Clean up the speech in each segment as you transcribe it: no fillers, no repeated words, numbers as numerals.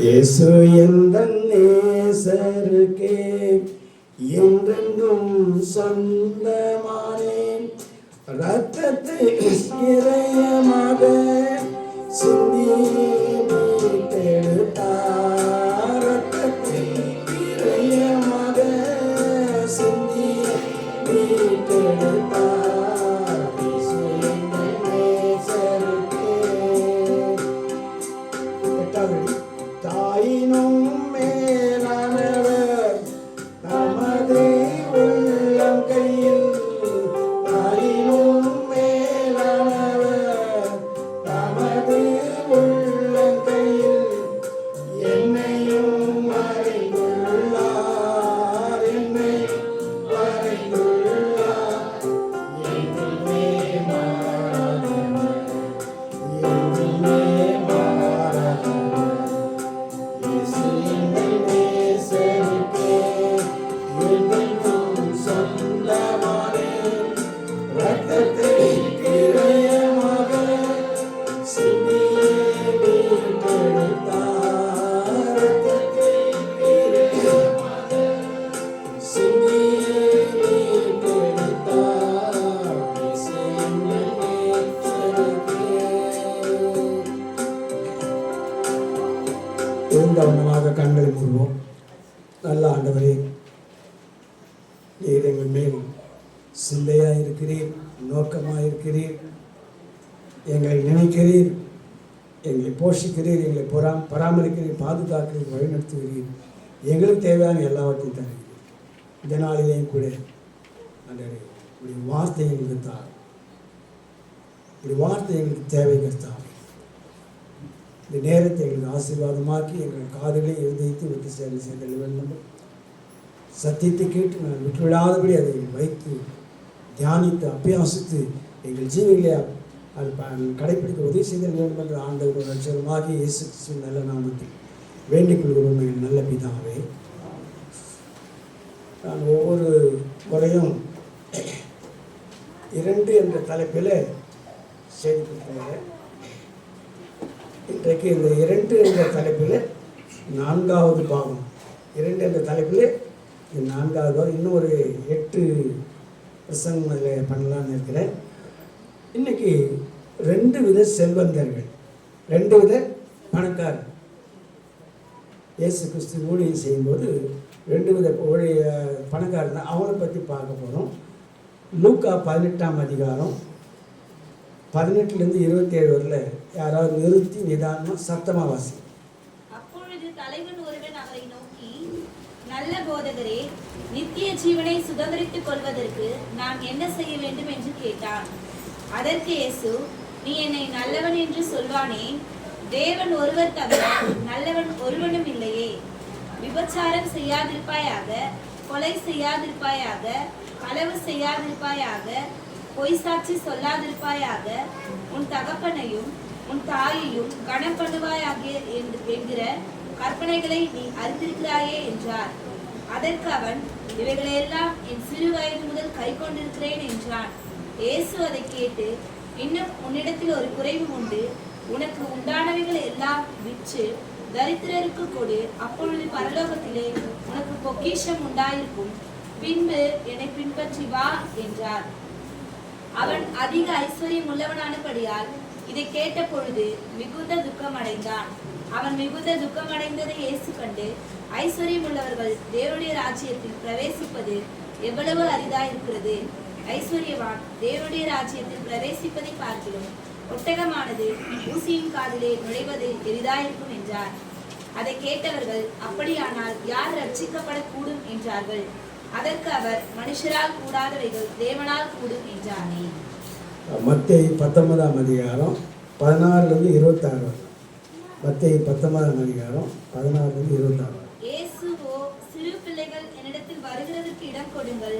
இயேசு எந்தன் நேசருக்கே என்றென்றும் சொந்தமானேன். ரத்தத்தை இறையமாக சிந்தி மீட்டெடுத்தார். ரத்தத்தை இறையமாக சிந்தி மீட்டெடுத்தார். இயேசு எந்தன் நேசருக்கே. எட்டாவது, தாயினும் மேலானவர் நமது உள்ளம் கையில். தாயினும் மேலானவர் நமது உள்ளம் கையில். என்னையும் வரைந்துள்ளார். என்னையும் வரைந்துள்ளார். என்றுமே மாறாதவர். என்றுமே மாறாதவர். இயேசு எந்தன் நேசருக்கே என்றென்றும் சொந்தமானேன். ரத்தத்தை கிரயமாக சிந்தியே மீட்டெடுத்தார். ரத்தத்தை கிரயமாக சிந்தியே மீட்டெடுத்தார். இயேசு எந்தன் நேசருக்கே. கவனமாக கண்களை மூடுவோம். நல்ல ஆண்டவரே, நீர் எங்கள் மேல் சிந்தையாக இருக்கிறீர், நோக்கமாக இருக்கிறீர், எங்களை நினைக்கிறீர், எங்களை போஷிக்கிறீர், எங்களை பராமரிக்கிறீர், பாதுகாக்கிறீர், வழிநடத்துகிறீர், எங்களுக்கு தேவையான எல்லாவற்றையும் தருகிறீர். இந்த நாளிலேயும் கூட ஆண்டவரே, உடைய வார்த்தை எங்களுக்கு தார். உடைய வார்த்தை எங்களுக்கு தேவைகள் தார். இந்த நேரத்தை எங்களுக்கு ஆசீர்வாதமாக்கி எங்கள் காதுகளை எழுதித்து விட்டு சேர்ந்து வேண்டும். சத்தியத்தை கேட்டு நான் விட்டுவிடாதபடி அதை வைத்து தியானித்து அபியாசித்து எங்கள் ஜீவிகளை கடைப்பிடிக்க உதவி செய்தல் வேண்டும் என்ற ஆண்டவர் லட்சமாகி இயேசு கிறிஸ்துவின் நல்ல நாமத்தில் வேண்டிக் கொள்கிறோம். எங்கள் நல்ல பிதாவே, நான் ஒவ்வொரு முறையும் 2 என்ற தலைப்பில் செய்தி கொடுத்துருக்கிறேன். இன்றைக்கு இந்த 2 என்ற தலைப்பில் 4வது பாகம். 2 என்ற தலைப்பில் இது 4வது பாகம். இன்னும் ஒரு 8 பிரசங்கம் அதில் பண்ணலான்னு இருக்கிறேன். இன்றைக்கி 2 வித செல்வந்தர்கள், 2 வித பணக்காரர். இயேசு கிறிஸ்து ஊழியம் செய்யும்போது 2 வித பணக்காரர் அவங்கள பற்றி பார்க்க போகிறோம். லூக்கா 18ஆம் அதிகாரம் 18லேருந்து 27 வரல யாராவது நிறுத்தி நிதானமாக சத்தமாக வாசி. அப்பொழுது தலைவன் ஒருவன் அவரை நோக்கி, நல்ல போதகரே, நித்திய ஜீவனை சுதந்திரித்துக் கொள்வதற்கு நான் என்ன செய்ய வேண்டும் என்று கேட்டான். அதற்கு இயேசு, நீ என்னை நல்லவன் என்று சொல்வானேன்? தேவன் ஒருவர் தவிர நல்லவன் ஒருவனும் இல்லையே. விபச்சாரம் செய்யாதிருப்பாயாக, கொலை செய்யாதிருப்பாயாக, களவு செய்யாதிருப்பாயாக, பொய் சாட்சி சொல்லாதிருப்பாயாக, உன் தகப்பனையும் உன் தாயையும் கனம் பண்ணுவாயாக என்கிற கற்பனைகளை நீ அறிந்திருக்கிறாயே என்றார். அதற்கு அவன், இவைகளையெல்லாம் என் சிறு வயது முதல் கை கொண்டிருக்கிறேன் என்றான். இயேசு அதை கேட்டு, இன்னும் உன்னிடத்தில் ஒரு குறைவு உண்டு. உனக்கு உண்டானவைகள் எல்லாம் விற்று தரித்திரருக்கு கொடு, அப்பொழுது பரலோகத்திலே உனக்கு பொக்கிஷம் உண்டாயிருக்கும். பின்பு என்னை பின்பற்றி வா என்றார். அவன் அதிக ஐஸ்வர்யம் உள்ளவனானபடியால் இதை கேட்ட பொழுது மிகுந்த துக்கம் அடைந்தான். அவன் மிகுந்த துக்கம் அடைந்ததை இயேசு கண்டு, ஐஸ்வர்யம் உள்ளவர்கள் தேவனுடைய ராஜ்யத்தில் பிரவேசிப்பது எவ்வளவு அரிதாயிருக்கிறது. ஐஸ்வர்யவான் தேவனுடைய ராஜ்யத்தில் பிரவேசிப்பதை பார்க்கிறோம். ஒட்டகமானது ஊசியின் காதிலே நுழைவது எளிதாயிருக்கும் என்றார். அதை கேட்டவர்கள், அப்படியானால் யார் ரட்சிக்கப்படக்கூடும் என்றார்கள். அதற்கு அவர், மனுஷரால் கூடாதவைகள் தேவனால் கூடும் என்றானே. மத்தேயு 19ஆம் அதிகாரம் 16லேருந்து 26. மத்தேயு 19ஆம் அதிகாரம் 16லேருந்து 26. இயேசுவோ, சிறு பிள்ளைகள் என்னிடத்தில் வருகிறதற்கு இடம் கொடுங்கள்,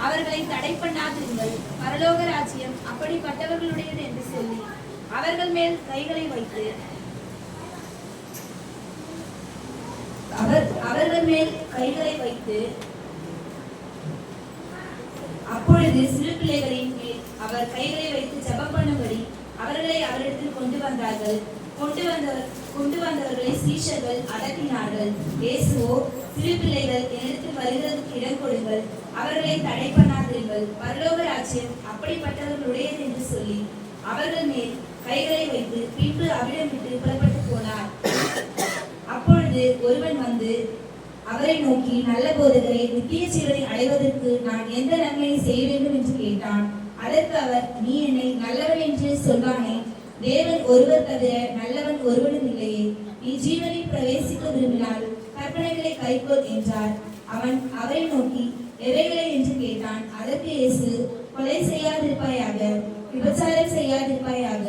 அவர்களை தடை பண்ணாதிருங்கள், பரலோக ராஜ்யம் அப்படிப்பட்டவர்களுடையது என்று சொல்லி அவர்கள் மேல் கைகளை வைத்து அவர்கள் மேல் கைகளை வைத்து அப்பொழுது சிறு பிள்ளைகளின் மேல் அவர் கைகளை வைத்து ஜெபம் பண்ணும்படி அவர்களை அவரிடத்தில் கொண்டு வந்தார்கள். கொண்டு வந்தவர்களை சீஷர்கள் அதட்டினார்கள். இயேசுவோ, சிறு பிள்ளைகள் என்னிடத்தில் வருகிறதுக்கு இடம் கொடுங்கள், அவர்களை தடை பண்ணாதீர்கள், பரலோக ராஜ்யம் அப்படிப்பட்டவர்களுடையது என்று சொல்லி அவர்கள் மேல் கைகளை வைத்து பின்பு அவிடம் விட்டு புறப்பட்டு போனார். அப்பொழுது ஒருவன் வந்து அவரை நோக்கி, நல்ல போதகரே, நித்திய ஜீவனை அடைவதற்கு நான் எந்த நன்மையை செய்ய வேண்டும் என்று கேட்டான். அதற்கு அவர், நீ என்னை நல்லவன் என்று சொல்வானே, தேவன் ஒருவர் தவிர நல்லவன் ஒருவனும் இல்லையே. நீ ஜீவனில் பிரவேசிக்க விரும்பினால் கற்பனைகளை கைக்கொள் என்றார். அவன் அவரை நோக்கி, எவைகளை என்று கேட்டான். அதற்கு இயேசு, கொலை செய்யாதிருப்பாயாக, விபச்சாரம் செய்யாதிருப்பாயாக,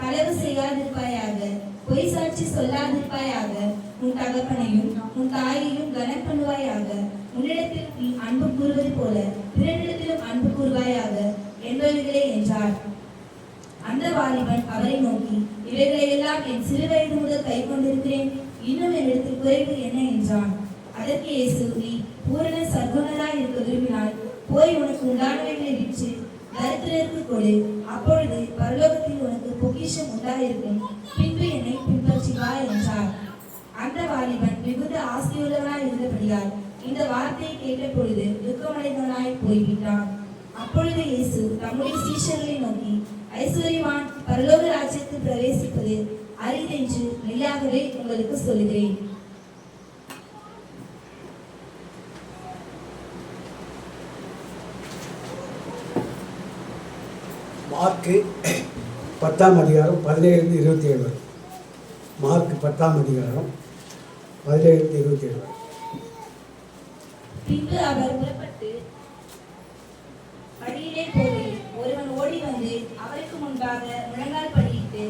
களவு செய்யாதிருப்பாயாக, பொய் சாட்சி சொல்லாதிருப்பாயாக, உன் தகப்பனையும் உன் தாயையும் கனம் பண்ணுவாயாக, உன்னிடத்தில் நீ அன்பு கூறுவது போல பிறனிடத்திலும் அன்பு கூறுவாயாக என்பவைகளே என்றார். அந்த வாலிபன் அவரை நோக்கி, இவைகளை எல்லாம் என் சிறு வயது முதல் கை கொண்டிருக்கிறேன், இன்னும் என்னிடத்தில் குறைவு என்ன என்றான். அதற்கு இயேசு, நீ பூரண சர்க்குணராய் இருக்க விரும்பினால் போய் உனக்கு உண்டானவைகளை விற்று தரித்திரருக்கு கொடு, அப்பொழுது பரலோகத்தில் உனக்கு பொக்கிஷம் உண்டாயிருக்கும், பின்பு என்னை பின்பற்றி வா என்றார். அந்த வாலிபன் மிகுந்த ஆசையுள்ளவனாய் இருந்தபடியால் இந்த வார்த்தையை கேட்ட பொழுது துக்கமடைந்தவனாய் போய்விட்டான். அப்பொழுது இயேசு தம்முடைய சீஷர்களை நோக்கி, ஐஸ்வர்யவான் பரலோக ராஜ்யத்தில் பிரவேசிப்பது அரிதென்று மெய்யாகவே உங்களுக்கு சொல்லுகிறேன். மார்க்கு 10ஆம் அதிகாரம் 17-27 வரை. மார்க் 10ஆம் அதிகாரம் 17-27 வரை. பின்பு அவர் புறப்பட்டு படியிலே போகையில் ஒருவன் ஓடி வந்து அவருக்கு முன்பாக முழங்கால் படியிட்டு,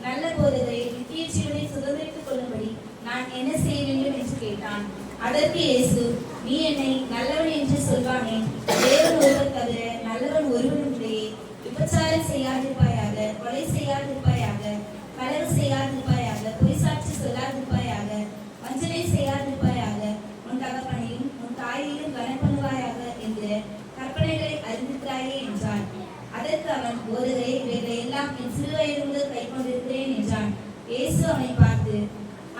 நல்ல போதகரே, நித்திய ஜீவனை சுதந்திரித்துக் கொள்ளும்படி நான் என்ன செய்ய வேண்டும் என்று கேட்டான். அதற்கு இயேசு, நீ என்னை நல்லவன் என்று சொல்வானே, தேவன் ஒருவர் தவிர நல்லவன் ஒருவனும் இல்லையே. விபச்சாரம் செய்யாதிருப்பாயாக, கொலை செய்யாதிருப்பாயாக, களவு செய்யாதிருப்பாயாக, பொய் சாட்சி சொல்லாதிருப்பாயாக, வஞ்சனை செய்யாதிருப்பாயாக, உன் தகப்பனையும் உன் தாயையும் கனம் பண்ணுவாயாக என்கிற கற்பனைகளை அறிந்திருக்கிறாயே என்றான். அதற்கு அவன், போதகரே, இவைகளை எல்லாம் என் சிறு வயது முதல் கை கொண்டிருக்கிறேன் என்றான். இயேசு அவனை பார்த்து,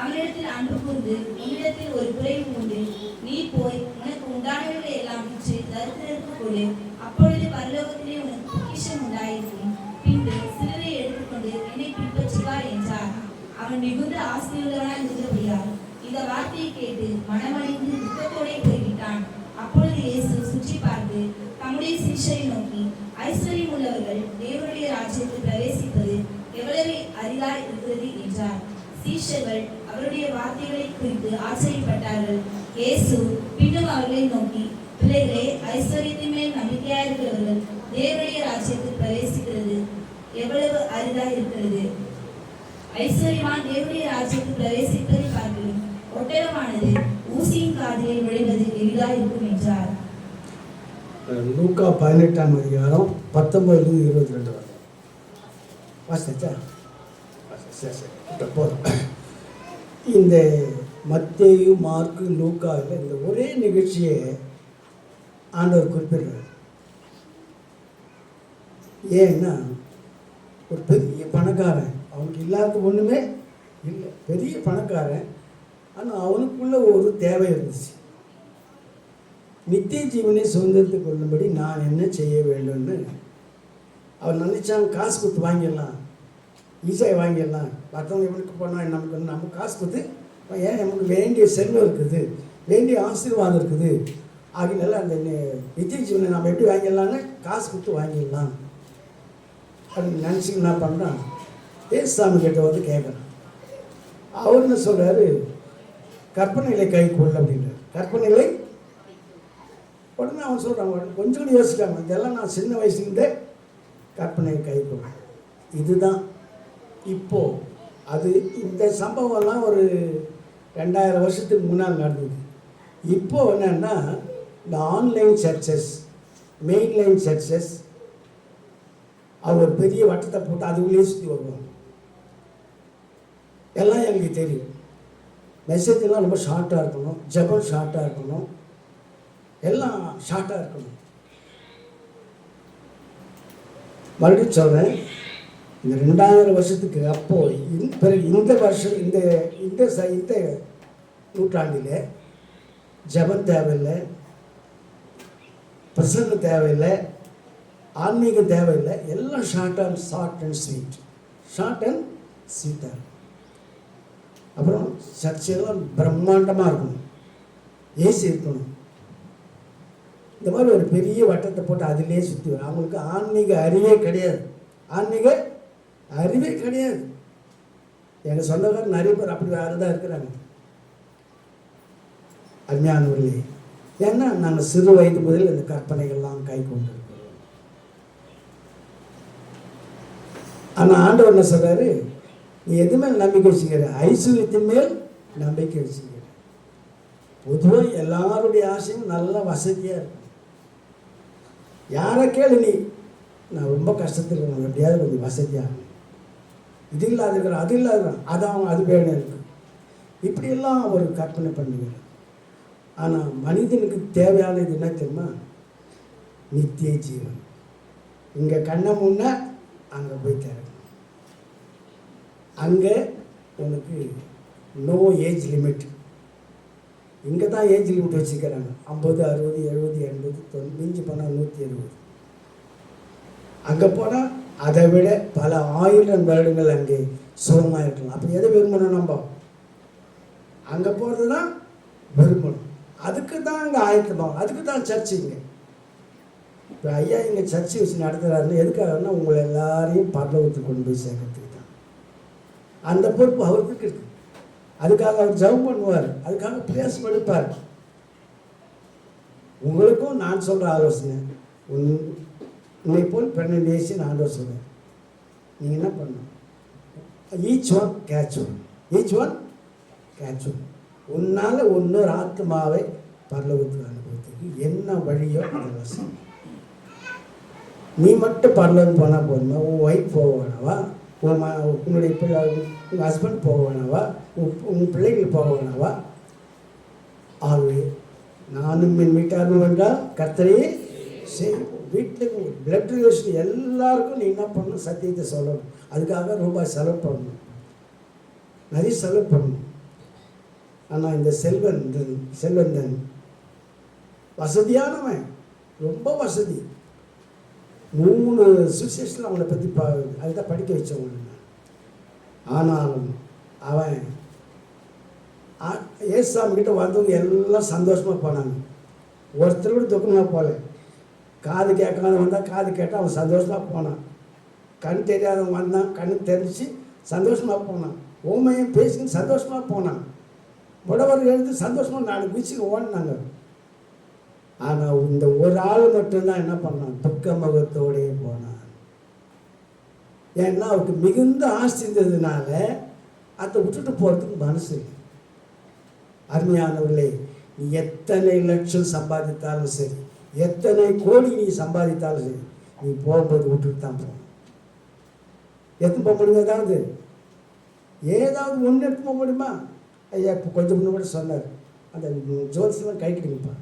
அவனிடத்தில் அன்பு கூர்ந்து, உன்னிடத்தில் ஒரு குறைவு உண்டு, நீ போய் உனக்கு உண்டானவைகளை எல்லாம் விற்று தரித்திரருக்கு கொடு, அப்பொழுது பரலோகத்திலே உனக்கு பொக்கிஷம் உண்டாயிருக்கும், பின்பு சிலுவையை எடுத்துக்கொண்டு என்னை பின்பற்றி வா என்றார். அவன் மிகுந்த ஆசையுள்ளவனாய் இருந்தபடியால் இந்த வார்த்தையை கேட்டு மனமடைந்து துக்கத்தோடே போய்விட்டான். அப்பொழுது இயேசு சுற்றி பார்த்து தம்முடைய சீஷரை நோக்கி, ஐஸ்வர்யம் உள்ளவர்கள் தேவனுடைய ராஜ்யத்தில் பிரவேசிப்பது எவ்வளவு அரிதாய் இருக்கிறது என்றார். சீஷர்கள் அவருடைய வார்த்தைகளை குறித்து ஆச்சரியப்பட்டார்கள். இயேசு பின்னும் அவர்களை நோக்கி, பிள்ளைகளே, ஐஸ்வர்யத்தின் மேல் நம்பிக்கையாயிருக்கிறவர்கள் தேவனுடைய ராஜ்யத்தில் பிரவேசிக்கிறது எவ்வளவு அரிதாய் இருக்கிறது. ஐஸ்வர்யவான் தேவனுடைய ராஜ்யத்தில் பிரவேசிப்பதை பார்க்கிறோம், ஒட்டகமானது ஊசியின் காதிலே நுழைவது எளிதாய் இருக்கும் என்றார். லூக்கா 18ஆம் அதிகாரம் 19-22 வரை. வாசிச்சா போதும். இந்த மத்தேயு, மார்க்கு, லூக்காவில் இந்த ஒரே நிகழ்ச்சியை ஆண்டவர் குறிப்பிடுறார். ஏன்னா, ஒரு பெரிய பணக்காரன், அவனுக்கு இல்லாத ஒன்றுமே இல்லை, பெரிய பணக்காரன். ஆனால் அவனுக்குள்ள ஒரு தேவை இருந்துச்சு. நித்திய ஜீவனை சுதந்திரத்துக் கொள்ளும்படி நான் என்ன செய்ய வேண்டும்னு அவன் நினைச்சான். காசு கொடுத்து வாங்கிடலாம், ஈஸியாக வாங்கிடலாம், மற்றவங்க இவனுக்கு போனால் நம்ம காசு கொடுத்து, ஏன் நமக்கு வேண்டிய செல்வம் இருக்குது, வேண்டிய ஆசீர்வாதம் இருக்குது, ஆகினால அந்த நித்திய ஜீவனை நம்ம எப்படி வாங்கிடலான்னு காசு கொடுத்து வாங்கிடலாம் அப்படின்னு நினச்சி என்ன பண்ணுறான், ஏசுசாமி கிட்ட வந்து கேட்குறான். அவர் என்ன சொல்கிறாரு, கற்பனைகளை கை கொள்ள அப்படின்றார். கற்பனைகளை உடனே அவன் சொல்கிறான், கொஞ்சம் கூட யோசிக்காம, இதெல்லாம் நான் சின்ன வயசுலேருந்தே கற்பனை கை கொள்ள. இதுதான் இப்போது அது இந்த சம்பவம்லாம் ஒரு 2000 வருஷத்துக்கு முன்னால் நடந்தது. இப்போது என்னென்னா, இந்த ஆன்லைன் சர்ச்சஸ், மெயின்லைன் சர்ச்சஸ், அவர் பெரிய வட்டத்தை போட்டு அதுக்குள்ளேயே சுற்றி வருவாங்க. எல்லாம் எனக்கு தெரியும். மெசேஜெல்லாம் ரொம்ப ஷார்ட்டாக இருக்கணும், ஜபம் ஷார்ட்டாக இருக்கணும், எல்லாம் ஷார்ட்டாக இருக்கணும். மறுபடியும் சொல்கிறேன், இந்த 2000 வருஷத்துக்கு அப்போ பிறகு இந்த வருஷம் இந்த இந்த இந்த நூற்றாண்டில் ஜெபம் தேவையில்லை, பிரசங்கம் தேவையில்லை, ஆன்மீகம் தேவையில்லை. எல்லாம் ஷார்ட் அண்ட் ஸ்வீட்டாக. அப்புறம் சர்ச்சையெல்லாம் பிரம்மாண்டமாக இருக்கணும், ஏசி இருக்கணும். இந்த மாதிரி ஒரு பெரிய வட்டத்தை போட்டு அதிலே சுற்றி வரும். அவங்களுக்கு ஆன்மீக அறிவே கிடையாது. எங்கள் சொந்தக்காரர் நிறைய பேர் அப்படி வேறு தான் இருக்கிறாங்க. அருமையானவர்களே, ஏன்னா நாங்கள் சிறு வயது முதல் இந்த கற்பனைகள்லாம் கை கொண்டு இருக்கிறோம். ஆனால் ஆண்டவர் என்ன சொல்றாரு, நீ எது மேல் நம்பிக்கை வச்சுக்கிற? ஐஸ்வர்யத்தின் மேல் நம்பிக்கை வச்சுக்கிற. பொதுவாக எல்லாருடைய ஆசையும் நல்ல வசதியாக இருக்கும். யாரை கேளு, நீ நான் ரொம்ப கஷ்டத்தில் இருக்கணும், எப்படியாவது கொஞ்சம் வசதியாகணும், இது இல்லாத இருக்கிறேன், அது இல்லாத அதான் அது வேணும் இருக்கு, இப்படியெல்லாம் ஒரு கற்பனை பண்ணுகிறார். ஆனால் மனிதனுக்கு தேவையானது என்ன தெரியுமா? நித்திய ஜீவன். இங்கே கண்ணை முன்ன அங்கே போய் தேவை. அங்கே உனக்கு நோ ஏஜ் லிமிட். இங்கே தான் ஏஜ் லிமிட் வச்சுக்கிறாங்க. 50, 60, 70, 80, 90, மிஞ்சி போனால் 120. அங்கே போனால் அதை விட பல 1000 வருடங்கள் அங்கே சுகமாக இருக்கலாம். அப்போ எதை விரும்பணும்? நம்ம அங்கே போகிறது தான் விரும்பணும். அதுக்கு தான் அங்கே ஆயத்தமாகும். அதுக்கு தான் சர்ச்சுங்க. இப்போ ஐயா இங்கே சர்ச்சை வச்சு நடத்துகிறாருன்னு எதுக்காகனா உங்களை எல்லாரையும் பரலோகத்துக்கு கொண்டு போய் சேர்க்கறதுக்கு தான். அந்த பொறுப்பு அவருக்கு இருக்குது. அதுக்காக அவர் ஜெபம் பண்ணுவார், அதுக்காக பிரயாசம் எடுப்பார். உங்களுக்கும் நான் சொல்கிற ஆலோசனை, உன்னை போல் பெண்ணை நேசி நான் ஆண்டவர் சொல்கிறேன். நீங்கள் என்ன பண்ணணும்? Each one catch one. உன்னால் இன்னொரு ஆத்மாவை பரலோகத்துக்கு அனுபவத்துக்கு என்ன வழியோ அதெல்லாம் செய்யும். நீ மட்டும் பரலோகம் போனால் போதுமா? உன் ஒய்ஃப் போக வேணாவா? உன்னுடைய உங்கள் ஹஸ்பண்ட் போக வேணாவா? உன் பிள்ளைகள் போக வேணாவா? ஆகவே நானும் என் வீட்டாரும் என்றால் கர்த்தரையே செய்வோம். வீட்டுக்கு பிளட் ரிலேஷன் எல்லாருக்கும் நீ என்ன பண்ணணும்? சத்தியத்தை சொல்லணும். அதுக்காக ரூபாய் செலவு பண்ணணும், நிறைய செலவு பண்ணணும். ஆனால் இந்த செல்வந்தன் வசதியானவன், ரொம்ப வசதி. 3 சுவிசேஷனில் அவனை பற்றி அதுதான் படிக்க வச்சவங்க. ஆனாலும் அவன் ஏசாமிக்கிட்ட வந்தவங்க எல்லாம் சந்தோஷமாக போனாங்க. ஒருத்தர் கூட துக்கமாக போகல. காது கேட்காத வந்தால் காது கேட்டால் அவன் சந்தோஷமாக போனான். கண் தெரியாதவன் வந்தான், கண் தெரிஞ்சு சந்தோஷமாக போனான். ஓமையும் பேசின்னு சந்தோஷமாக போனான். முடவர் எழுந்து சந்தோஷமாக 4 பீச்சுக்கு ஓடினாங்க. ஆனால் இந்த ஒரு ஆள் மட்டும்தான் என்ன பண்ணான்? துக்க முகத்தோடே போனான். ஏன்னா அவருக்கு மிகுந்த ஆசை இருந்ததுனால அதை விட்டுட்டு போகிறதுக்கு மனசு இல்லை. அருமையானவர்களே, நீ எத்தனை லட்சம் சம்பாதித்தாலும் சரி, எத்தனை கோடி நீ சம்பாதித்தாலும் சரி, நீ போகும்போது விட்டுட்டு தான் போகணும். எடுத்து போக முடியும்? ஏதாவது ஒன்று எடுத்து போக முடியுமா? ஐயா இப்போ கொஞ்சம் முன்ன கூட சொன்னார், அந்த ஜுவல்ஸ்லாம் கைட்டுங்கப்பா,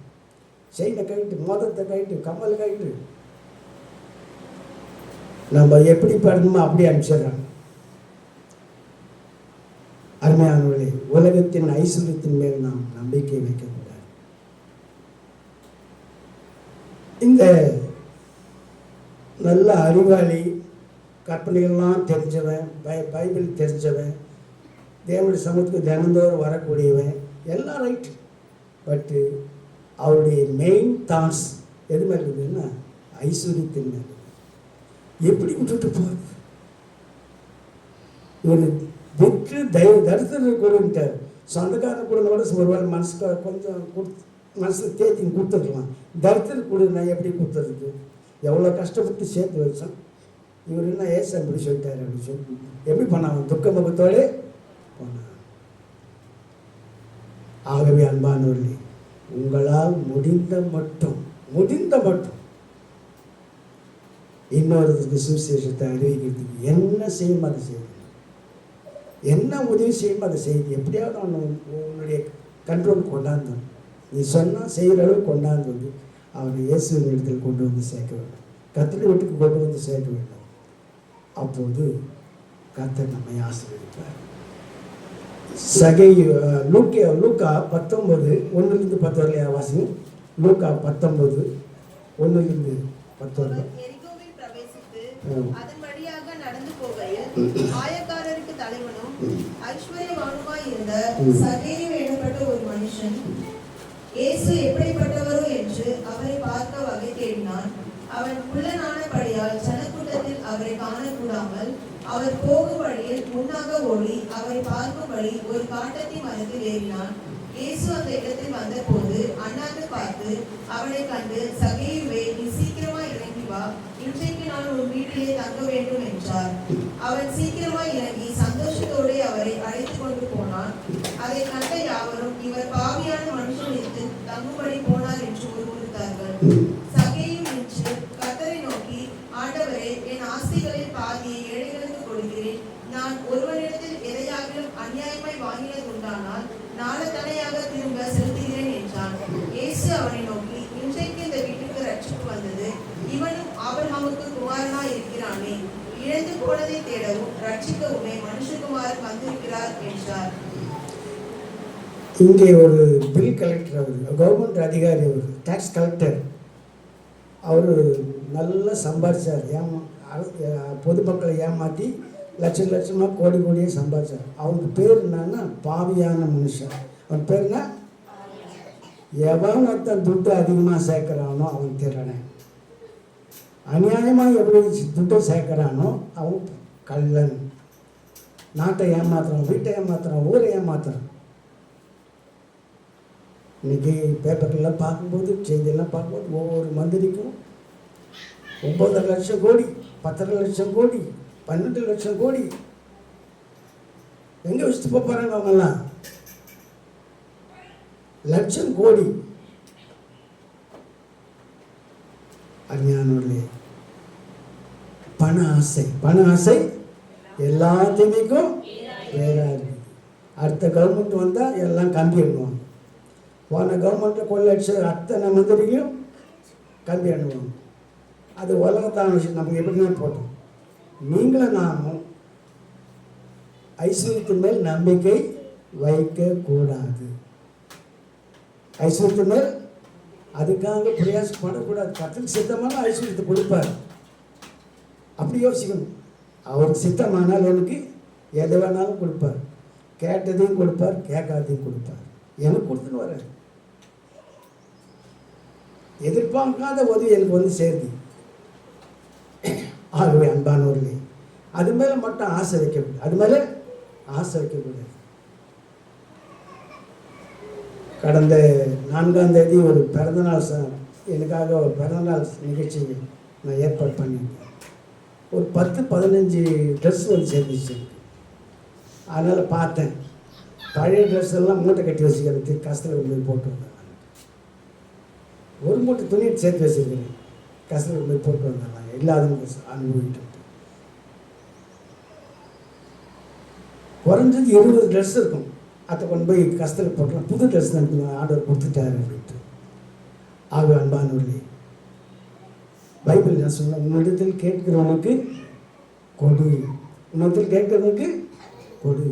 செயினை கைட்டு, மோதிரத்தை கைட்டு, கம்மல் கைட்டு. நம்ம எப்படி படணுமோ அப்படியே அனுப்பிச்சிடுறாங்க. அருமையானவர்களே, உலகத்தின் ஐஸ்வர்யத்தின் மேல் நாம் நம்பிக்கை வைக்கக்கூடாது. இந்த நல்ல அறிவாளி, கற்பனைகள்லாம் தெரிஞ்சவன், பைபிள் தெரிஞ்சவன், தேவனுடைய சமூகத்துக்கு தினந்தோறும் வரக்கூடியவன், எல்லாம் ரைட். பட்டு அவருடைய மெயின் தாட்ஸ் எது மாதிரி இருக்குதுன்னா ஐஸ்வர்யத்தின் மேல். எப்படி விட்டுட்டு போகிறது? இவர் விற்று தரித்திரம் கொடுன்ட்டார். சொந்தக்காரன் கொடுங்க கூட ஒருவேளை மனசுக்கு கொஞ்சம் மனசில் தேத்தி கொடுத்துருக்கலாம். தரித்திரம் கொடு, நான் எப்படி கொடுத்துருக்கு? எவ்வளோ கஷ்டப்பட்டு சேர்த்து வச்சோம். இவர் என்ன ஏசா எப்படி சொல்லிட்டாரு அப்படின்னு சொல்லி எப்படி பண்ணாங்க? துக்க முகத்தோடு போனான். ஆகவே அன்பானவர்களே, உங்களால் முடிந்த மட்டும் இன்னொருத்தருக்கு சுவிசேஷத்தை அறிவிக்கிறதுக்கு என்ன செய்யும் அதை செய்யுங்க. என்ன உதவி செய்யும் அதை செய்யுது. எப்படியாவது உன்னுடைய கண்ட்ரோல் கொண்டாந்து நீ சொன்னால் செய்கிற அளவுக்கு கொண்டாந்து வந்து அவனை இயேசுவின் இடத்தில் கொண்டு வந்து சேர்க்க வேண்டும். கர்த்தருடைய வீட்டுக்கு கொண்டு வந்து சேர்க்க வேண்டும். அப்போது கர்த்தர் நம்மை ஆசீர்வதிப்பார். லூக்கா 19 1-10 வரையா வாசிங்க. லூக்கா 19 1-10 வரை. அவர் எரிகோவில் பிரவேசித்து அதன் வழியாக நடந்து போகையில் ஆயக்காரருக்கு தலைவனும் ஐஸ்வர்யவானுமாய் இருந்த சகேயு எனப்பட்ட ஒரு மனுஷன் இயேசு எப்படிப்பட்டவரோ என்று அவரை பார்க்க வகை தேடினான். அவன் குள்ளனானபடியால் ஜனக்கூட்டத்தில் அவரை காணக்கூடாமல் அவர் போகும் வழியில் முன்னாக ஓடி அவரை பார்க்கும்படி ஒரு காட்டத்தி மரத்தில் ஏறினான். இயேசு அந்த இடத்தில் வந்தபோது அண்ணாந்து பார்த்து அவனை கண்டு, சகேயுவே, நீ சீக்கிரமாய் இறங்கி வா, இன்றைக்கு நான் உன் வீட்டிலே தங்க வேண்டும் என்றார். அவன் சீக்கிரமாய் இறங்கி சந்தோஷத்தோடு அவரை அழைத்து கொண்டு போனான். அதை கண்ட யாவரும், இவர் பாவியான மனுஷனுக்கு தங்கும்படி போனார் என்று முறுமுறுத்தார்கள். சகேயு நின்று கர்த்தரை நோக்கி, ஆண்டவரே, என் ஆஸ்திகளில் பாதியை ஏழைகளுக்கு கொடுக்கிறேன். நான் ஒருவனிடத்தில் எதையாகிலும் அநியாயமாய் வாங்கினது உண்டானால் நாளத்தனையாக திரும்ப செலுத்துகிறேன் என்றான். இயேசு அவனை நோக்கி, இன்றைக்கு இந்த வீட்டுக்கு ரட்சிப்பு வந்தது, இவனும் ஆபிரகாமுக்கு குமாரனாய் இருக்கிறானே. இழந்து போனதை தேடவும் ரட்சிக்கவுமே மனுஷகுமாரன் வந்திருக்கிறார் என்றார். இங்கே ஒரு பில் கலெக்டர், அவர் கவர்மெண்ட் அதிகாரி, அவர் டேக்ஸ் கலெக்டர். அவர் நல்லா சம்பாதிச்சார். பொதுமக்களை ஏமாற்றி லட்சமாக கோடி கோடியே சம்பாதிச்சார். அவனுக்கு பேர் என்னன்னா பாவியான மனுஷன். அவன் பேர் என்ன? எவன் ஒருத்தன் துட்டு அதிகமாக சேர்க்குறானோ அவன் திருடன். அநியாயமாக எப்படி துட்டை சேர்க்குறானோ அவன் கள்ளன். நாட்டை ஏமாத்துறான், வீட்டை ஏமாத்துறான், ஊரை ஏமாத்துறான். இன்றைக்கி பேப்பர்லாம் பார்க்கும்போது, செய்தியெல்லாம் பார்க்கும்போது ஒவ்வொரு மந்திரிக்கும் 9 லட்சம் கோடி, 10 லட்சம் கோடி, 12 லட்சம் கோடி எங்கே வச்சுட்டு போகிறாங்க அவங்கெல்லாம்? லட்சம் கோடி. அஞ்ஞானே பண ஆசை எல்லாத்தையுமேக்கும் வேறாக இருக்குது. அடுத்த கவர்மெண்ட் வந்தால் எல்லாம் கம்பி அணுவாங்க. போன கவர்மெண்ட்டில் கொள்ளடிச்ச அத்தனை மந்திரியும் கம்பி அணுவாங்க. அது உலகத்தான விஷயம். நமக்கு எப்படின்னா போட்டோம். நீங்களும் நாமும் ஐஸ்வர்யத்தின் மேல் நம்பிக்கை வைக்கக்கூடாது. ஐஸ்வர்யத்தின் மேல் அதுக்காக பிரயாசப்படக்கூடாது. கர்த்தருக்கு சித்தமான ஐஸ்வர்யத்தை கொடுப்பார். அப்படி யோசிக்கணும். அவருக்கு சித்தமானால் எனக்கு எதை வேணாலும் கொடுப்பார். கேட்டதையும் கொடுப்பார், கேட்காதையும் கொடுப்பார். எனக்கு கொடுத்துன்னு வர்றார். எதிர்பார்க்காத உதவி எனக்கு வந்து சேருது. ஆகவே அன்பானவர்களே, அது மேலே மட்டும் ஆசை வைக்கக்கூடாது. அது மேலே ஆசை வைக்கக்கூடாது. கடந்த 4ஆம் தேதி ஒரு பிறந்தநாள் எனக்காக ஒரு பிறந்தநாள் நிகழ்ச்சி நான் ஏற்பாடு பண்ணியிருக்கேன். ஒரு 10-15 ட்ரெஸ் வந்து சேர்ந்துச்சு. அதனால் பார்த்தேன். பழைய ட்ரெஸ் எல்லாம் மூட்டை கட்டி வச்சுக்கிறது கஷ்டத்தில் கொண்டு போய் போட்டு வந்தேன். ஒரு மூட்டை துணியை சேர்த்து வச்சுருக்கிறேன், கஷ்டத்தில் கொண்டு போய் போட்டு வந்தேன். இல்லாதவங்க அனுபவிட்டு குறைஞ்சது 20 ட்ரெஸ் இருக்கும். அதை கொண்டு போய் கஷ்டத்தில் போட்டலாம். புது ட்ரெஸ் தான் ஆர்டர் கொடுத்துட்டாரு அப்படின்ட்டு. ஆக அன்பானவர்களே, பைபிள் நான் சொன்ன, உன்னிடத்தில் கேட்கிறவனுக்கு கொடு, உன்னிடத்தில் கேட்கிறவனுக்கு கொடு.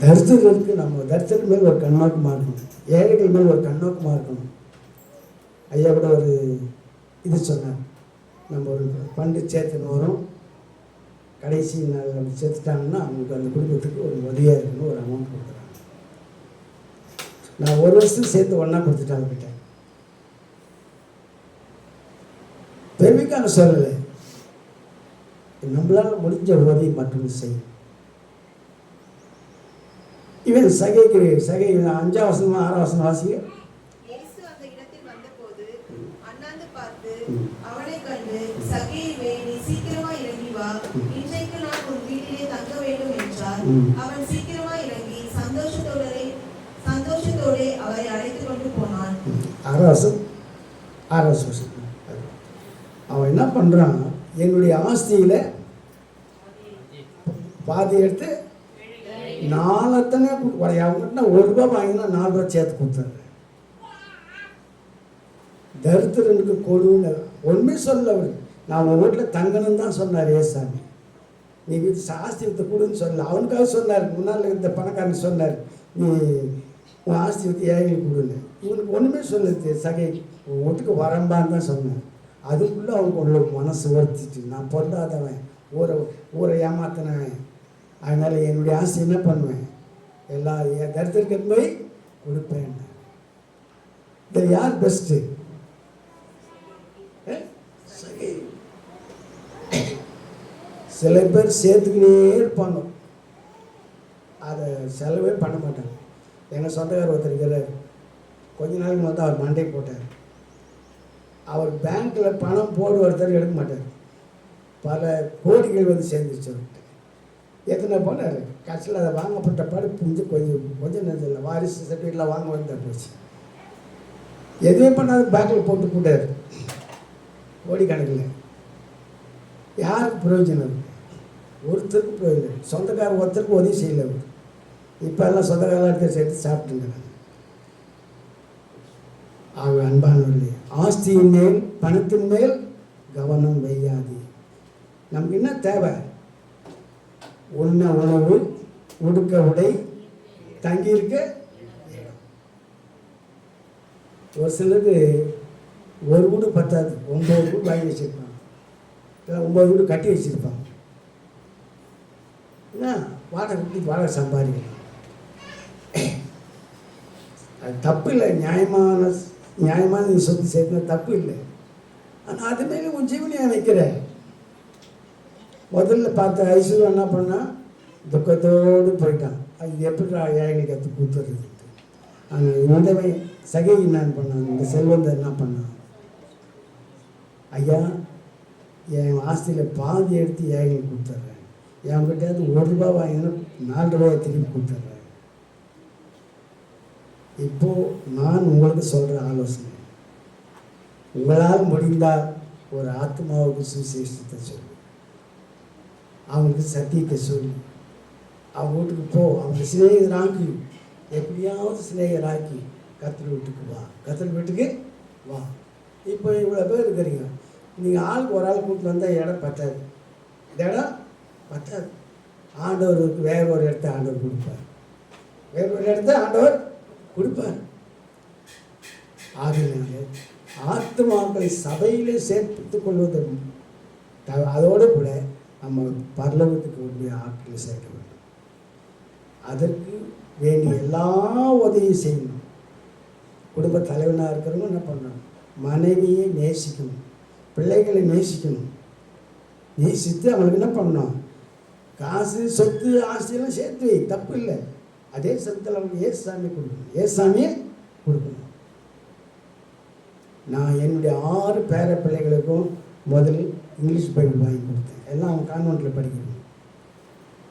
தரித்திரருக்கு நம்ம தரித்திரம் மேல் ஒரு கண்ணோக்கமாக இருக்கணும். ஏழைகள் மேல் ஒரு கண்ணோக்கமாக இருக்கணும். ஐயா கூட ஒரு இது சொன்னார். நம்ம ஒரு ஃபண்டு சேர்த்துன்னு வரோம், கடைசி நாள் அப்படி சேர்த்துட்டாங்கன்னா அவங்களுக்கு அந்த குடும்பத்துக்கு ஒரு உதவியாக இருக்குன்னு ஒரு அமௌண்ட் கொடுக்குறாங்க. நான் ஒரு வருஷத்துக்கு சேர்த்து ஒன்றா கொடுத்துட்டாங்க கிட்ட. பெருமைக்கான சொல்லலை, நம்மளால் முடிஞ்ச உதவி மட்டும் செய்யும். இவன் சகை 5ஆம் வசனம் 6ஆம் வசனம் வாசிக்க. இயேசு அந்த இடத்தில் வந்தபோது அண்ணாந்து பார்த்து அவனை கண்டு, சகேயுவே, நீ சீக்கிரமாய் இறங்கி வா, இன்றைக்கு நான் உன் வீட்டிலே தங்க வேண்டும் என்றார். அவன் சீக்கிரமாய் இறங்கி சந்தோஷத்தோடு அவரை அழைத்து கொண்டு போனான். 6ஆம் வசனம் அவன் என்ன பண்ணுறான்? என்னுடைய ஆஸ்தியில் பாதி எடுத்து 4 அவங்ககிட்ட 1 ரூபாய் வாங்கினா 4 ரூபாய் சேர்த்து கொடுத்தாரு. தரித்திரனுக்கு கொடுன்னு ஒன்றுமே சொல்ல. அவர் நான் உன் வீட்டில் தங்கணும்னு தான் சொன்னார் ஏசாமி. நீ வீட்டு ஆஸ்தியத்தை கொடுன்னு சொல்லல, அவனுக்காக சொன்னார். முன்னால் இருந்த பணக்காரன் சொன்னார், நீ உன் ஆஸ்தியத்தை ஏழைகளுக்கு கொடுன்னு. இவனுக்கு ஒன்றுமே சொல்லுது, சகை உன் வீட்டுக்கு வரம்பான்னு தான் சொன்னேன். அதுக்குள்ளே அவனுக்கு உள்ள மனசு வருத்திட்டு, நான் பொருளாதவன், ஊரை ஏமாத்தினவன், அதனால் என்னுடைய ஆசை என்ன பண்ணுவேன், எல்லா என் கருத்திற்கு போய் கொடுப்பேன். இதில் யார் பெஸ்ட்டு? சகை. சில பேர் சேர்த்துக்கினே இருப்பாங்க, அதை செலவே பண்ண மாட்டாங்க. எங்கள் சொந்தக்காரர் ஒருத்தர் இருக்கிறார், கொஞ்ச நாளைக்கு வந்து அவர் மண்டை போட்டார். அவர் பேங்க்கில் பணம் போடு ஒருத்தர் எடுக்க மாட்டார், பல கோடிகள் வந்து சேர்ந்துருச்சு அவர்கிட்ட. எத்தனை போனார், கடைசியில் அதை வாங்கப்பட்ட பாடு புரிஞ்சு கொஞ்சம் நேரத்தில் வாரிசு சர்டிஃபிகேட்லாம் வாங்க வந்தா போச்சு. எதுவுமே பண்ணாத பேங்கில் போட்டு கூட்டார், கோடிக்கணக்கில். யாருக்கு பிரயோஜனம் இருக்குது? ஒருத்தருக்கு பிரயோஜனம். சொந்தக்காரர் ஒருத்தருக்கு உதவி செய்யலை அவர். இப்போ எல்லாம் சொந்தக்காரெல்லாம் எடுத்து சேர்த்து சாப்பிட்டுங்கிறாங்க. ஆக அன்பானவர்களே, ஆஸ்தியின் மேல் பணத்தின் மேல் கவனம் வையாது. நமக்கு என்ன தேவை? உண்ண உணவு, உடுக்க உடை, தங்கியிருக்க இடம். ஒரு சிலருக்கு ஒரு வீடு பத்தாது, 9 வீடு வாங்கி வச்சுருப்பாங்க, இல்லை 9 வீடு கட்டி வச்சுருப்பாங்க. என்ன வாடகை கட்டி வாடகை சம்பாதிக்கணும். அது தப்பு இல்லை, நியாயமான நீ சொத்து சேர்க்கணும், தப்பு இல்லை. ஆனால் அது மேலே உன் ஜீவனையாக வைக்கிற. முதல்ல பார்த்த ஐஸ்வர்யம் என்ன பண்ணால் துக்கத்தோடு போயிட்டான். அது எப்படி ஏழைகளுக்கு கற்று கொடுத்துறது. ஆனால் இந்த சகை என்ன பண்ணான், இந்த செல்வந்த என்ன பண்ணான், ஐயா என் ஆஸ்தியில் பாதி எடுத்து ஏழைகளுக்கு கொடுத்துட்றேன், என்கிட்டயாவது 1 ரூபா வாங்கினா 4 ரூபாயை திருப்பி கொடுத்துட்றேன். இப்போது நான் உங்களுக்கு சொல்கிற ஆலோசனை, உங்களால் முடிந்தால் ஒரு ஆத்மாவுக்கு சுவிசேஷத்தை சொல்லு, அவங்களுக்கு சத்தியத்தை சொல்லி, அவங்க வீட்டுக்கு போ, அவங்க சிநேகிதராக்கி, எப்படியாவது சிநேகிதராக்கி கர்த்தர் வீட்டுக்கு வா, கர்த்தர் வீட்டுக்கு வா. இப்போ இவ்வளோ பேர் இருக்கிறீங்க, நீங்கள் ஆளுக்கு ஒரு ஆள் கூப்பிட்டு வந்தால் இடம் பத்தாது, இந்த இடம் பத்தாது. ஆண்டவருக்கு வேற ஒரு இடத்த ஆண்டவர் கொடுப்பார், வேற ஒரு இடத்த ஆண்டவர் கொடுப்பார். ஆகையினால ஆத்மாக்களை சபையிலே சேர்த்துக் கொள்வது, அதோடு கூட நம்ம பரலோகத்துக்கு வேண்டிய ஆட்களை சேர்க்க வேண்டும். அதற்கு வேண்டிய எல்லா உதவியும் செய்யணும். குடும்ப தலைவனாக இருக்கிறவங்க என்ன பண்ணணும், மனைவியை நேசிக்கணும், பிள்ளைகளை நேசிக்கணும். நேசித்து அவங்களுக்கு என்ன பண்ணணும், காசு சொத்து ஆசையெல்லாம் சேர்த்து வை, தப்பு இல்லை. அதே சமயத்தில் அவங்களுக்கு ஏசாமி கொடுக்கணும், ஏசாமியை கொடுக்கணும். நான் என்னுடைய 6 பேர பிள்ளைகளுக்கும் முதல் இங்கிலீஷ் பைபிள் வாங்கி கொடுத்தேன். எல்லாம் அவங்க கான்வென்ட்டில் படிக்கணும்.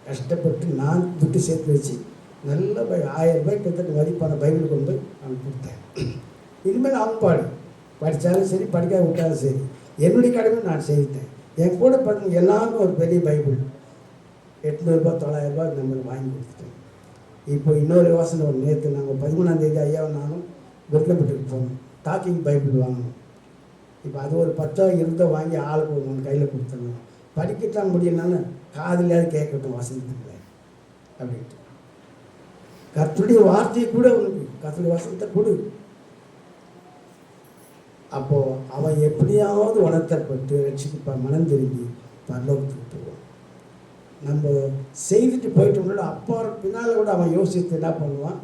கஷ்டப்பட்டு நான் துட்டு சேர்த்து வச்சு நல்ல 1000 ரூபாய் கிட்டத்தட்ட மதிப்பான பைபிள் கொண்டு போய் அவனுக்கு கொடுத்தேன். இனிமேல் அவங்க பாடு, படித்தாலும் சரி படிக்காத விட்டாலும் சரி, என்னுடைய கடமை நான் செய்தேன். என் கூட பார்த்தீங்க எல்லாருக்கும் ஒரு பெரிய பைபிள் 800 ரூபா 900 ரூபாய் நம்மளுக்கு வாங்கி கொடுத்துட்டேன். இப்போ இன்னொரு யோசனை, ஒரு நேற்று நாங்கள் 13ஆம் தேதி ஐயாவும் நானும் விருப்பப்பட்டுக்கு போனோம், டாக்கிங் பைபிள் வாங்கணும். இப்போ அது ஒரு 10 இருந்தால் வாங்கி ஆளுக்கு ஒன்று கையில் கொடுத்தோம். படிக்கத்தான் முடியலனாலும் காதிலாவது கேட்கட்டும் வசனத்துக்குள்ள அப்படின்ட்டு. கர்த்தருடைய வார்த்தையை கூட உனக்கு, கர்த்தருடைய வசனத்தை கொடு. அப்போது அவன் எப்படியாவது உணர்த்தப்பட்டு ரட்சிப்பான், மனம் திரும்பி பரலோகத்துக்கு போவான். நம்ம செய்துட்டு போயிட்டோம்னா அப்புறம் பின்னால் கூட அவன் யோசித்து என்ன பண்ணுவான்,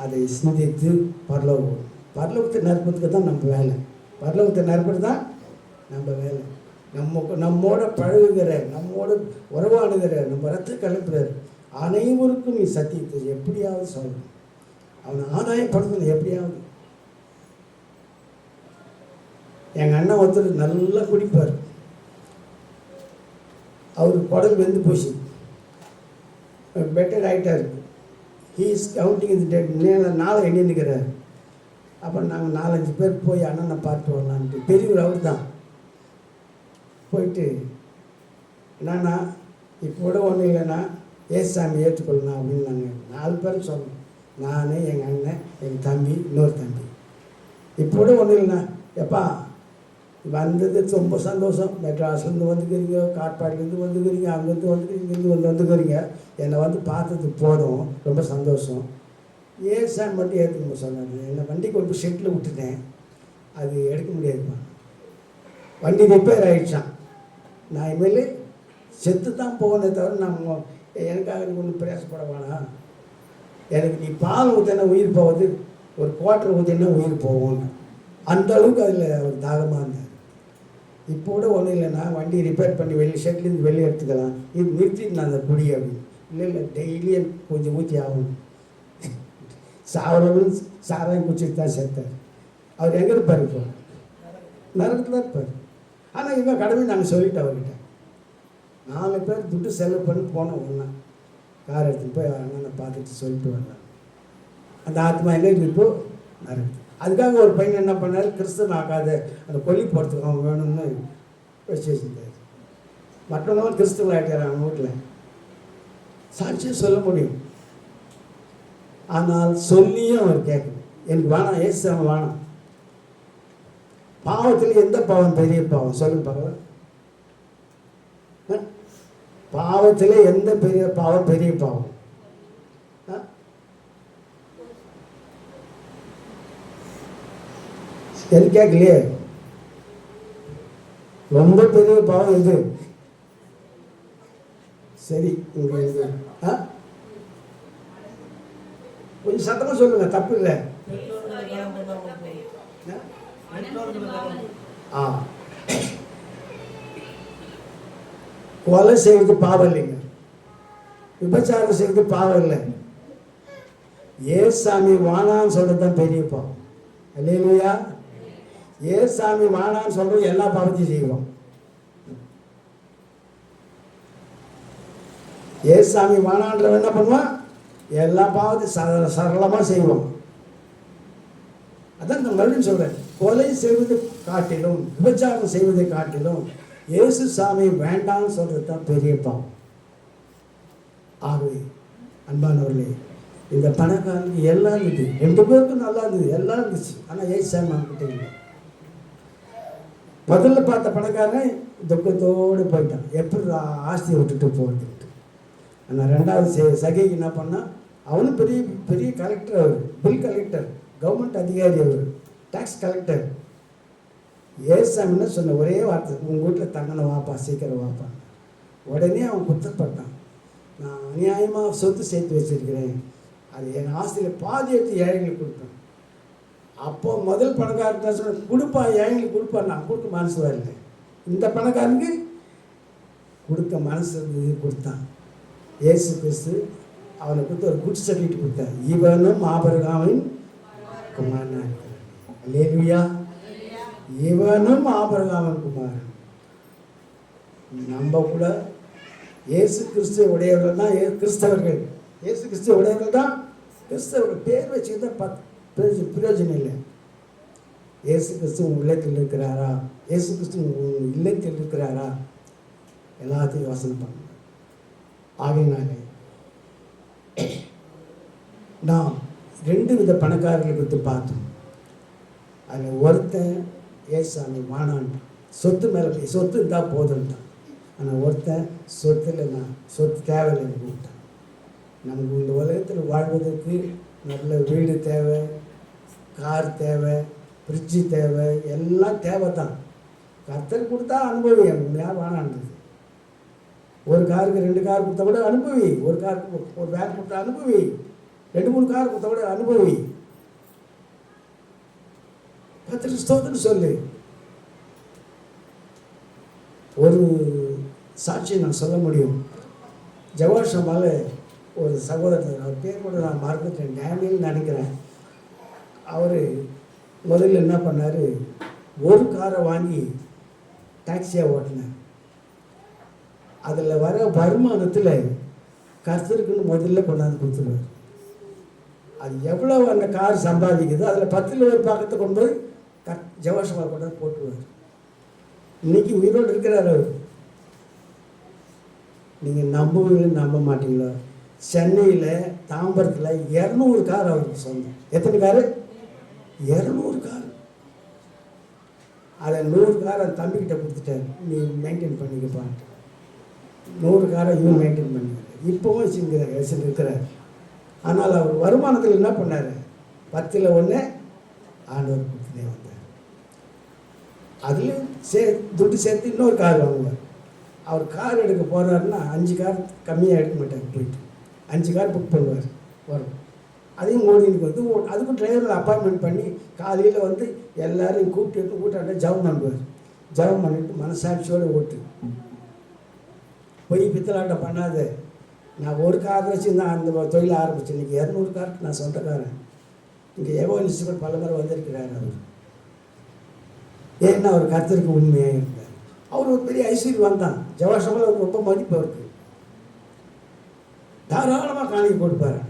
அதை சிந்தித்து பரலோகத்தை நிரப்புறதுக்கு தான் நம்ம வேலை. பரலோகத்தை நிரப்புறது தான் நம்ம வேலை. நம்மோட பழகுகிற, நம்மோட உறவாடுகிற, நம்ம ரத்த கலப்புறார் அனைவருக்கும் நீ சத்தியத்தை எப்படியாவது சொல்லணும், அவனை ஆதாயப்படுத்தணும் எப்படியாவது. எங்கள் அண்ணன் ஒருத்தர் நல்லா குடிப்பார், அவருக்கு குடல் வெந்து போச்சு, பெட்டர் ஆகிட்டார். ஹீ இஸ் கவுண்டிங் இந்த டேட், நாளை எண்ணிக்கிறார். அப்புறம் நாங்கள் 4-5 பேர் போய் அண்ணனை பார்த்து வரலான்ட்டு, பெரியவர் அவர் தான் போயிட்டு, என்னன்னா இப்போ கூட ஒன்றும் இல்லைண்ணா ஏசாமி ஏற்றுக்கொள்ளணும் அப்படின்னு நாங்கள் 4 பேரும் சொன்னோம். நான், எங்கள் அண்ணன், எங்கள் தம்பி, இன்னொரு தம்பி. இப்போ கூட ஒன்றும் இல்லைண்ணா, எப்பா வந்தது ரொம்ப சந்தோஷம். மெட்ராஸ்லேருந்து வந்துக்கிறீங்க, காட்பாடிலேருந்து வந்துக்கிறீங்க, அங்கேருந்து வந்துக்கிறீங்க, இங்கேருந்து வந்துக்கிறீங்க. என்னை வந்து பார்த்தது போதும், ரொம்ப சந்தோஷம். ஏசான் மட்டும் ஏற்றுக்க சொன்னாங்க. என்னை வண்டி கொண்டு போய் ஷெட்டில் விட்டுட்டேன், அது எடுக்க முடியாதுமா. வண்டி ரிப்பேர் ஆகிடுச்சான். நான் இனிமேல் செத்து தான் போகணே தவிர நான் எனக்காக நீ ஒன்றும் பிரயாசப்பட வேணாம். எனக்கு நீ பால் ஊற்றினா உயிர் போகுது, ஒரு குவார்ட்டர் ஊற்றினா உயிர் போகும்னு. அந்த அளவுக்கு அதில் ஒரு தாகமாக இருந்தார். இப்போ கூட ஒன்றும் இல்லைண்ணா, வண்டி ரிப்பேர் பண்ணி ஷெட்லேருந்து வெளியே எடுத்துக்கலாம், இது நிறுத்திட்டு நான் அந்த குடி அப்படின்னு. இல்லை டெய்லி கொஞ்சம் ஊற்றி ஆகணும். சாவரவன் சாராயம் குச்சிட்டு தான் சேர்த்தார். அவர் எங்கே இருப்பார்? இப்போ நரகத்தில் தான் இருப்பார். ஆனால் இவன் கடமை நாங்கள் சொல்லிவிட்டு அவர்கிட்ட 4 பேர் துட்டு செலவு பண்ணி போனோம். ஒன்றா கார் எடுத்துகிட்டு போய் அண்ணனை பார்த்துட்டு சொல்லிட்டு வரலாம். அந்த ஆத்மா எங்கே இருக்குது? இப்போ நரகத்தில். அதுக்காக ஒரு பையன் என்ன பண்ணார், கிறிஸ்தவன் ஆக்காத அந்த கொல்லி போகிறதுக்கு அவன் வேணும்னு வச்சு வச்சுருந்தார். மற்றவங்க கிறிஸ்தவன் ஆகிட்டார் அவங்க வீட்டில். சாட்சியம் சொல்ல முடியும், ஆனால் சொல்லியும் அவர் கேட்கணும். எனக்கு வேணாம், ஏசு அவன் வேணாம். பாவத்தில் எந்த பாவம் பெரிய பாவம் சொல்லுங்க பார்க்கலாம். பாவத்தில் எந்த பெரிய பாவம் பெரிய பாவம்? எது கேட்கலையே? ரொம்ப பெரிய பாவம் இது. சரி, இங்கே கொஞ்சம் சத்தமாக சொல்லுங்க, தப்பு இல்லை. கொலை செய்வது பாவம் இல்லைங்க, விபச்சாரம் செய்வது பாவம் இல்லை. ஏசாமி வானான்னு சொல்றது தான் பெரிய பாவம். அல்லேலூயா. ஏசாமி வானான்னு சொல்றது எல்லா பாவத்தையும் செய்வோம். ஏசாமி வானான்றவன் என்ன பண்ணுவான்? எல்லா பாவத்தையும் சரளமாக செய்வோம். அதான் நான் மறுபடியும் சொல்கிறேன், கொலை செய்வது காட்டிலும் விபச்சாரம் செய்வதை காட்டிலும் இயேசு சாமி வேண்டாம்னு சொல்கிறது தான் பெரிய பாவம். ஆகவே அன்பானவர்களே, இந்த பணக்காரனுக்கு எல்லாம் இருந்துது, 2 பேருக்கும் நல்லா இருந்தது, எல்லாம் இருந்துச்சு. ஆனால் இயேசு சாமி கிட்ட இல்லை. முதல்ல பார்த்த பணக்காரன் துக்கத்தோடு போயிட்டான், எப்படி ஆஸ்தியை விட்டுட்டு போகிறதுட்டு. ஆனால் 2வது சகைக்கு என்ன பண்ணால், அவனும் பெரிய பெரிய கலெக்டர், அவர் பில் கலெக்டர், கவர்மெண்ட் அதிகாரி, அவர் டேக்ஸ் கலெக்டர். ஏசாமின்னு சொன்ன ஒரே வார்த்தை, உங்கள் வீட்டில் தங்கன வாப்பா, சீக்கிரம் வாப்பா. உடனே அவன் குற்றப்பட்டான், நான் அநியாயமாக சொத்து சேர்த்து வச்சிருக்கிறேன், அது என் ஆஸ்தியில் பாதி எடுத்து ஏழைங்களுக்கு கொடுப்பேன். அப்போ முதல் பணக்காரன் சொன்ன, கொடுப்பா ஏழைங்களுக்கு கொடுப்பா. நான் கொடுக்க மனசு வரல. இந்த பணக்காரனுக்கு கொடுக்க மனசு இருந்தது, கொடுத்தான். இயேசு கிறிஸ்து அவனை கொடுத்து ஒரு குட் சர்டிஃபிகேட் கொடுத்தார், இவனும் ஆபிரகாமின் குமாரனா இருக்கிறான். அல்லேலூயா. இவனும் ஆபிரகாமின் குமாரன். நம்ம கூட இயேசு கிறிஸ்துவ உடையவர்கள் தான் கிறிஸ்தவர்கள். இயேசு கிறிஸ்துவ உடையவர்கள் தான் கிறிஸ்தவர்கள். பேர் வச்சுக்கிட்டா பிரயோஜனம் இல்லை. இயேசு கிறிஸ்து உங்கள் இல்லத்தில் இருக்கிறாரா? இயேசு கிறிஸ்து உங்கள் இல்லத்தில் இருக்கிறாரா? எல்லாத்தையும் யோசனை பண்ணுங்க. ஆகையினாலே நாம் 2 வித பணக்காரர்களை பற்றி பார்த்தோம். அதில் ஒருத்தன் ஏசாமி வானான், சொத்து மேலே போய் சொத்து இருந்தால் போதுன்ட்டான். ஆனால் ஒருத்தன் சொத்தில் நான் சொத்து தேவையில்லைன்னு கூப்பிட்டான். நமக்கு இந்த உலகத்தில் வாழ்வதற்கு நல்ல வீடு தேவை, கார் தேவை, ஃப்ரிட்ஜு தேவை, எல்லாம் தேவை தான். கர்த்தர் கொடுத்தா அனுபவி, யார் வானான்றது. ஒரு காருக்கு 2 கார் கொடுத்தா கூட அனுபவி, ஒரு காருக்கு ஒரு வேன் கொடுத்தா அனுபவி, 2-3 கார் கொடுத்தா கூட அனுபவி. கர்த்தர் ஸ்தோத்திரம் சொல்லு. ஒரு சாட்சியை நான் சொல்ல முடியும். ஜவாஷமால ஒரு சகோதரர், அவர் பேர் கூட நான் மறந்துட்டேன், டேனியல் நினைக்கிறேன். அவர் முதல்ல என்ன பண்ணார், ஒரு காரை வாங்கி டாக்ஸியாக ஓட்டினார். அதில் வர வருமானத்தில் கர்த்தருக்குன்னு முதல்ல கொண்டாந்து கொடுத்துருவார். அது எவ்வளோ அந்த கார் சம்பாதிக்குதோ அதில் 10ல் ஒரு பக்கத்தை கொண்டு போய் ஜவாஷமாக கொண்டாந்து போட்டுருவார். இன்னைக்கு உயிரோடு இருக்கிறார் அவர். நீங்கள் நம்புவீங்களோ நம்ப மாட்டீங்களோ, சென்னையில் தாம்பரத்தில் 200 கார் அவருக்கு சொந்தம். எத்தனை காரு? 200 கார். அதை 100 காரை தம்பிக்கிட்ட கொடுத்துட்டார், நீ மெயின்டைன் பண்ணிக்கப்பான்ட்டு. 100 காரை இவன் மெயின்டைன் பண்ணிக்கிறார். இப்போவும் இருக்கிறார். ஆனால் அவர் வருமானத்தில் என்ன பண்ணார்? 10ல் 1 ஆண்டவர் கொடுத்துனே வந்தார். அதுலேயும் துட்டு சேர்த்து இன்னொரு கார் வாங்குவார். அவர் கார் எடுக்க போகிறாருன்னா 5 கார் கம்மியாக எடுக்க மாட்டார். போயிட்டு 5 கார் புக் பண்ணுவார் வரும். அதையும் ஓடினுக்கு வந்து அதுக்கும் டிரைவரில் அப்பாயின்மெண்ட் பண்ணி காலையில் வந்து எல்லோரையும் கூப்பிட்டு கூட்டாண்ட ஜபம் பண்ணுவார். ஜபம் பண்ணிவிட்டு மனசாட்சியோடு ஓட்டு. போய் பித்தலாட்டம் பண்ணாத. நான் ஒரு கார் வச்சு தான் அந்த தொழிலை ஆரம்பித்தேன். இன்றைக்கி 200 காருக்கு நான் சொந்தக்காரன். இங்கே எவனிஸ்டுகள் பல முறை வந்திருக்கிறார் அவர். ஏன்னா அவர் கர்த்தருக்கு உண்மையாக இருந்தார். அவர் ஒரு பெரிய ஐஸ்வர்யவான் தான். ஜவாஷமில் அவருக்கு ரொம்ப மதிப்பு இருக்குது. தாராளமாக காணிக்கை கொடுப்பார்.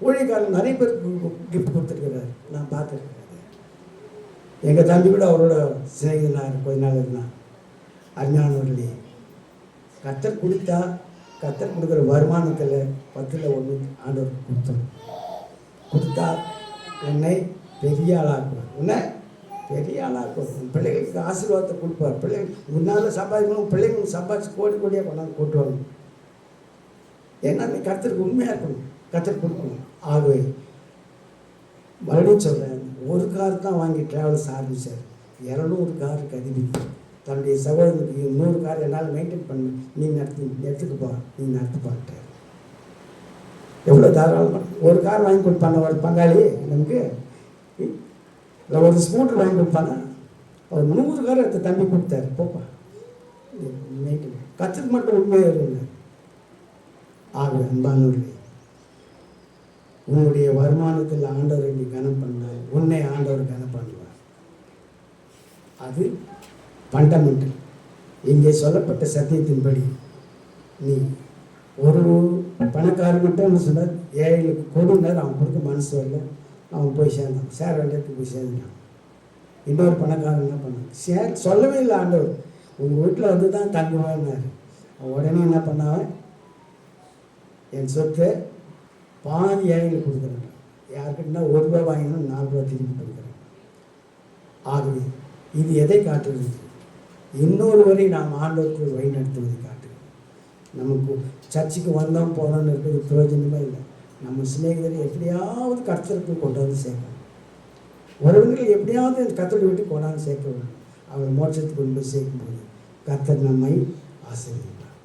ஊழியக்காரன் நிறைய பேருக்கு கிஃப்ட் கொடுத்துருக்கிறார், நான் பார்த்துருக்கிறேன். எங்கள் தம்பி கூட அவரோட சிநேகிதனார் கொஞ்ச நாள் இருந்தான். அஞ்ஞானூர்லேயே கர்த்தர் கொடுத்தா கர்த்தர் கொடுக்குற வருமானத்தில் 10ல் 1 ஆண்டவர் கொடுத்தா உன்னை பெரிய ஆளாக்குவார். உன்னை பெரிய ஆளாக்குவார். உன் பிள்ளைகளுக்கு ஆசீர்வாதத்தை கொடுப்பார். பிள்ளைகள் முன்னால் சம்பாதிக்கணும், பிள்ளைங்களுக்கு சம்பாதிச்சு கோடியாக கொண்டாந்து கூட்டுவாங்க. ஏன்னா நீ கர்த்தருக்கு உண்மையாக இருக்கணும், கர்த்தர் கொடுக்கணும். ஆகவே மறுபடியும் சொல்கிறேன், ஒரு கார் தான் வாங்கி ட்ராவல்ஸ் ஆரம்பித்தார். 200 காருக்கு அதிபதி. தன்னுடைய சகோதரனுக்கு 100 கார் என்னால் மெயின்டைன் பண்ண, நீ எடுத்துக்குப்பா, நீ நடத்துப்பான்ட்டார். எவ்வளோ தாராளமாக ஒரு கார் வாங்கி கொடுப்பான ஒரு பங்காளி நமக்கு. இல்லை ஒரு ஸ்கூட்டர் வாங்கி கொடுப்பானா, அவர் 100 கார் எடுத்து தம்பி கொடுத்தாரு. போப்பா மெயின்டைன் கற்றுக்கு மட்டும் உண்மையாக இருங்க. ஆக அன்பானவர்களே, உன்னுடைய வருமானத்தில் ஆண்டவரை நீ கனம் பண்ணால் உன்னை ஆண்டவர் கனம் பண்ணுவார். அது ஃபண்டமெண்டல். இங்கே சொல்லப்பட்ட சத்தியத்தின்படி நீ ஒரு பணக்காரங்கிட்ட சொன்னார், ஏழைகளுக்கு கொடுனார், அவன் கொடுக்க மனசு வரல, அவன் போய் சேர்ந்தான். சேர வேண்டியதுக்கு போய் சேர்ந்தான். இன்னொரு பணக்காரன் என்ன பண்ணான், சொல்லவே இல்லை ஆண்டவர், உங்கள் வீட்டில் வந்து தான் தங்குவான்னாரு. அவன் உடனே என்ன பண்ணாவன், என் சொத்தை பாதி ஏழைகளுக்கு கொடுக்குறேன். யாருக்கிட்டனா ₹1 வாங்கினா ₹4 திரும்பி கொடுக்குறேன். ஆகவே இது எதை காட்டுகிறது? இன்னொரு வரை நாம் ஆண்டவருக்குள் வழிநடத்துவதை காட்டுகிறது. நமக்கு சர்ச்சுக்கு வந்தோம் போனோம்னு இருக்கிறது பிரயோஜனமே இல்லை. நம்ம சிநேகிதரை எப்படியாவது கர்த்தருக்கு கொண்டு வந்து சேர்க்கணும். உறவுகள் எப்படியாவது கர்த்தரை விட்டு கொண்டாந்து சேர்க்க வேண்டும். அவர் மோட்சத்துக்கு கொண்டு போய் சேர்க்கும்போது கர்த்தர் நம்மை ஆசீர்வதிப்பார்.